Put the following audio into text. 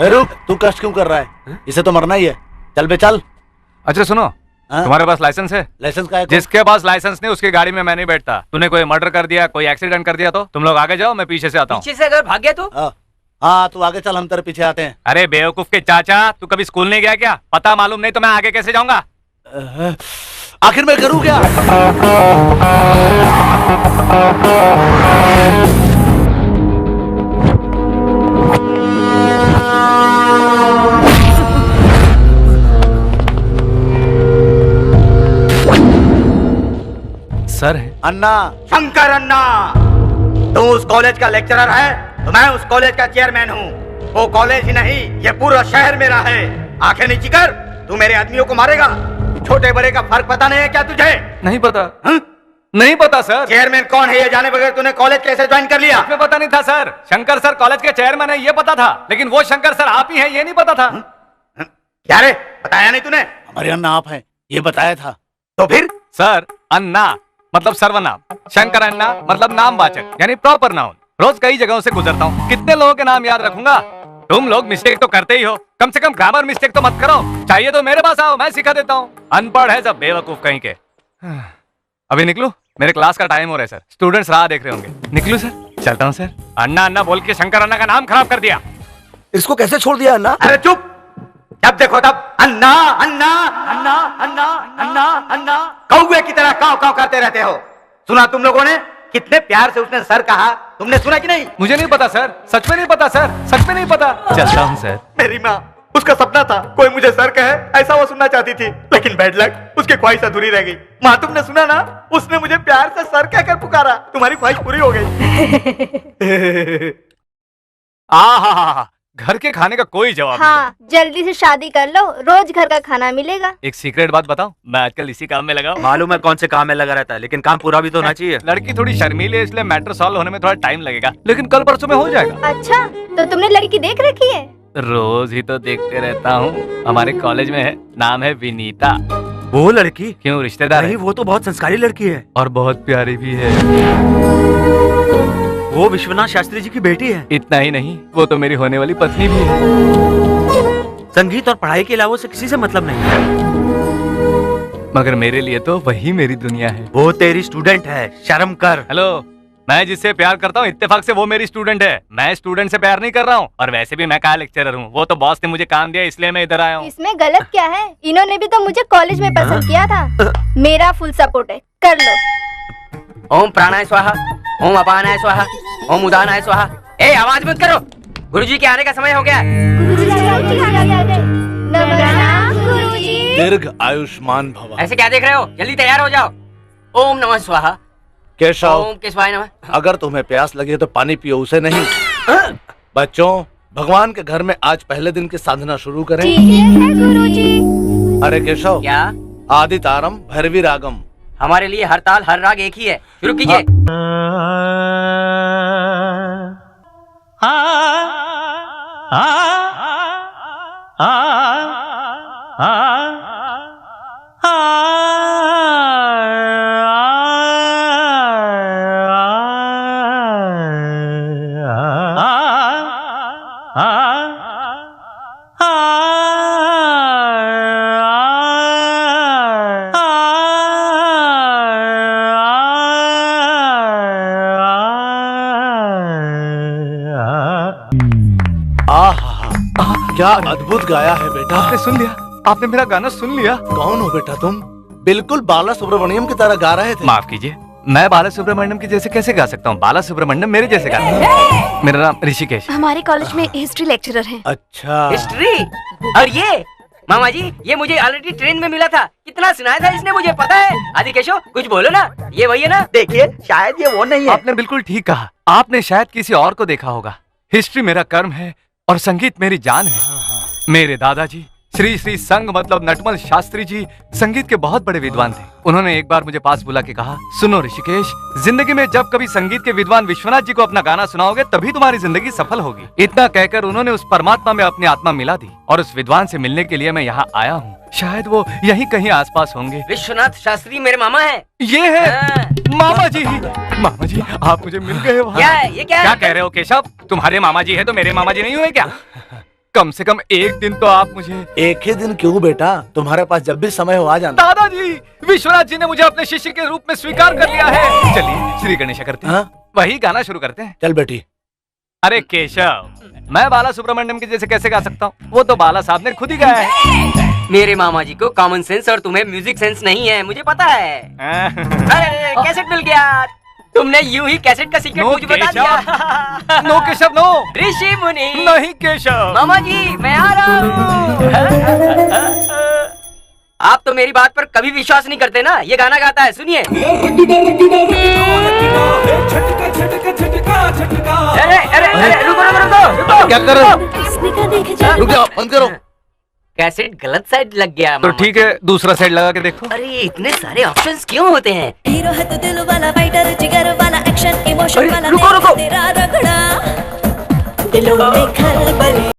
रुक, तू कष्ट क्यों कर रहा है? इसे तो मरना ही है। चल बे चल। अच्छा सुनो, तुम्हारे पास लाइसेंस है? लाइसेंस का है? जिसके पास लाइसेंस नहीं उसकी गाड़ी में मैं नहीं बैठता। तूने कोई मर्डर कर दिया, कोई एक्सीडेंट कर दिया तो तुम लोग आगे जाओ, मैं पीछे से आता हूँ। पीछे से अगर भाग गया तो? हाँ तू आगे चल, हम तेरे पीछे आते हैं। अरे बेवकूफ के चाचा, तू कभी स्कूल नहीं गया क्या? पता मालूम नहीं तो मैं आगे कैसे जाऊंगा? आखिर मैं करूँ क्या? सर है अन्ना। शंकर अन्ना, तू उस कॉलेज का लेक्चरर है तो मैं उस कॉलेज का चेयरमैन हूँ। वो कॉलेज ही नहीं, ये पूरा शहर मेरा है। आंखें नीची कर, तू मेरे आदमियों को मारेगा। छोटे बड़े का फर्क पता नहीं है क्या तुझे? नहीं पता। नहीं पता सर। चेयरमैन कौन है ये जाने बगैर तूने कॉलेज कैसे ज्वाइन कर लिया? हमें पता नहीं था सर। शंकर सर कॉलेज के चेयरमैन है ये पता था, लेकिन वो शंकर सर आप ही हैं ये नहीं पता था। क्या रे, बताया नहीं तूने? हमारे अन्ना आप हैं ये बताया था। तो फिर? सर अन्ना मतलब सर्वनाम, शंकर अन्ना मतलब नामवाचक यानी प्रॉपर नाउन। रोज कई जगहों से गुजरता हूँ, कितने लोगों के नाम याद रखूंगा? तुम लोग मिस्टेक तो करते ही हो, कम से कम ग्रामर मिस्टेक तो मत करो। चाहिए तो मेरे पास आओ, मैं सिखा देता हूँ। अनपढ़ है सब बेवकूफ कहीं के। अभी निकलूं? मेरे क्लास का टाइम हो रहा है सर, स्टूडेंट्स राह देख रहे होंगे। निकलूं सर? चलता हूँ सर। अन्ना अन्ना बोल के शंकर अन्ना का नाम खराब कर दिया। इसको कैसे छोड़ दिया अन्ना? अरे चुप, जब देखो तब अन्ना अन्ना अन्ना अन्ना अन्ना अन्ना कौवे की तरह काव काव करते रहते हो। सुना तुम लोगों ने कितने प्यार से उसने सर कहा, तुमने सुना कि नहीं? मुझे नहीं पता सर, सच में नहीं पता सर, सच में नहीं पता। चलता हूँ सर। मेरी माँ, उसका सपना था कोई मुझे सर कहे, ऐसा वो सुनना चाहती थी, लेकिन बैड लक, उसकी ख्वाहिश अधूरी रह गई। माँ तुमने सुना ना, उसने मुझे प्यार से सर कहकर पुकारा। तुम्हारी ख्वाहिश पूरी हो गई। आहा, घर के खाने का कोई जवाब हाँ, जल्दी से शादी कर लो, रोज घर का खाना मिलेगा। एक सीक्रेट बात बताऊं, मैं आजकल इसी काम में लगा हूं। मालूम है कौन से काम में लगा रहता है, लेकिन काम पूरा भी तो होना चाहिए। लड़की थोड़ी शर्मीली है इसलिए मैटर सॉल्व होने में थोड़ा टाइम लगेगा, लेकिन कल परसों में हो जाएगा। अच्छा, तो तुमने लड़की देख रखी है? रोज ही तो देखते रहता हूँ। हमारे कॉलेज में है, नाम है विनीता। वो लड़की? क्यों, रिश्तेदार नहीं, है? वो तो बहुत संस्कारी लड़की है और बहुत प्यारी भी है। वो विश्वनाथ शास्त्री जी की बेटी है। इतना ही नहीं, वो तो मेरी होने वाली पत्नी भी है। संगीत और पढ़ाई के अलावा उसे किसी से मतलब नहीं है, मगर मेरे लिए तो वही मेरी दुनिया है। वो तेरी स्टूडेंट है, शर्म कर। हेलो, मैं जिससे प्यार करता हूँ इत्तेफाक से वो मेरी स्टूडेंट है। मैं स्टूडेंट से प्यार नहीं कर रहा हूँ, और वैसे भी मैं क्या लेक्चरर हूँ। वो तो बॉस ने मुझे काम दिया इसलिए मैं इधर आया हूँ। इसमें गलत क्या है? इन्होंने भी तो मुझे कॉलेज में पसंद किया था। मेरा फुल सपोर्ट है, कर लो। ओम प्राणाय स्वाहा, ओम अपानाय स्वाहा, ओम उदानाय स्वाहा। ए आवाज मत करो, गुरुजी के आने का समय हो गया। गुरुजी। दीर्घ आयुष्मान भव। ऐसे क्या देख रहे हो, जल्दी तैयार हो जाओ। ओम नमः स्वाहा। केशव, ओम केशवाय नमः। अगर तुम्हें प्यास लगी है तो पानी पियो, उसे नहीं। बच्चों, भगवान के घर में आज पहले दिन की साधना शुरू करें। ठीक है गुरुजी। अरे केशव, क्या? आदि तारम भैरवी रागम। हमारे लिए हर ताल हर राग एक ही है, शुरू कीजिए। क्या अद्भुत गाया है बेटा। आपने सुन लिया? आपने मेरा गाना सुन लिया? कौन हो बेटा तुम? बिल्कुल बाला सुब्रमण्यम की तरह गा रहे थे। माफ कीजिए, मैं बाला सुब्रमण्यम की जैसे कैसे गा सकता हूँ? बाला सुब्रमण्यम मेरे जैसे गाता है। मेरा नाम ऋषिकेश। हमारे कॉलेज में हिस्ट्री लेक्चरर हैं। अच्छा, हिस्ट्री? और ये मामा जी, ये मुझे ऑलरेडी ट्रेन में मिला था। कितना सुनाया था इसने, मुझे पता है। आदि केशव, कुछ बोलो ना, ये वही है ना? देखिए, शायद ये वो नहीं है। आपने बिल्कुल ठीक कहा, आपने शायद किसी और को देखा होगा। हिस्ट्री मेरा कर्म है और संगीत मेरी जान है। मेरे दादाजी श्री श्री संग मतलब नटमल शास्त्री जी संगीत के बहुत बड़े विद्वान थे। उन्होंने एक बार मुझे पास बुला के कहा, सुनो ऋषिकेश, जिंदगी में जब कभी संगीत के विद्वान विश्वनाथ जी को अपना गाना सुनाओगे तभी तुम्हारी जिंदगी सफल होगी। इतना कहकर उन्होंने उस परमात्मा में अपनी आत्मा मिला दी, और उस विद्वान से मिलने के लिए मैं यहाँ आया हूँ। शायद वो यहीं कहीं आसपास होंगे। विश्वनाथ शास्त्री मेरे मामा है। ये है मामा जी। मामा जी, आप मुझे मिल गए वहाँ। क्या है ये? क्या कह रहे हो केशव? तुम्हारे मामा जी है तो मेरे मामा जी नहीं हुए क्या? कम से कम एक दिन तो आप मुझे। एक ही दिन क्यों बेटा, तुम्हारे पास जब भी समय हो आ जाना। दादाजी, विश्वनाथ जी ने मुझे अपने शिष्य के रूप में स्वीकार कर लिया है। चलिए श्री गणेश करते हैं। हाँ? वही गाना शुरू करते हैं। चल बेटी। अरे केशव, मैं बाला सुब्रमण्यम के जैसे कैसे गा सकता हूँ? वो तो बाला साहब ने खुद ही गाया है। मेरे मामा जी को कॉमन सेंस और तुम्हें म्यूजिक सेंस नहीं है, मुझे पता है। अरे कैसेट मिल गया। तुमने यूं ही कैसेट का सीक्रेट मुझे बता दिया। No Keshav no. ऋषि मुनि। नहीं केशव। मामा जी मैं आ रहा हूँ। आप तो मेरी बात पर कभी विश्वास नहीं करते ना। ये गाना गाता है, सुनिए। अरे अरे अरे रुको रुको रुको। क्या कर रहे हो? रुक जाओ, बंद करो। कैसेट गलत साइड लग गया। तो ठीक है, दूसरा साइड लगा के देखो। अरे इतने सारे ऑप्शंस क्यों होते हैं? हीरो है तो दिल वाला, फाइटर जिगर वाला, एक्शन इमोशन अरे, वाला, रुको, रुको। तेरा रगड़ा दिलों में खलबली।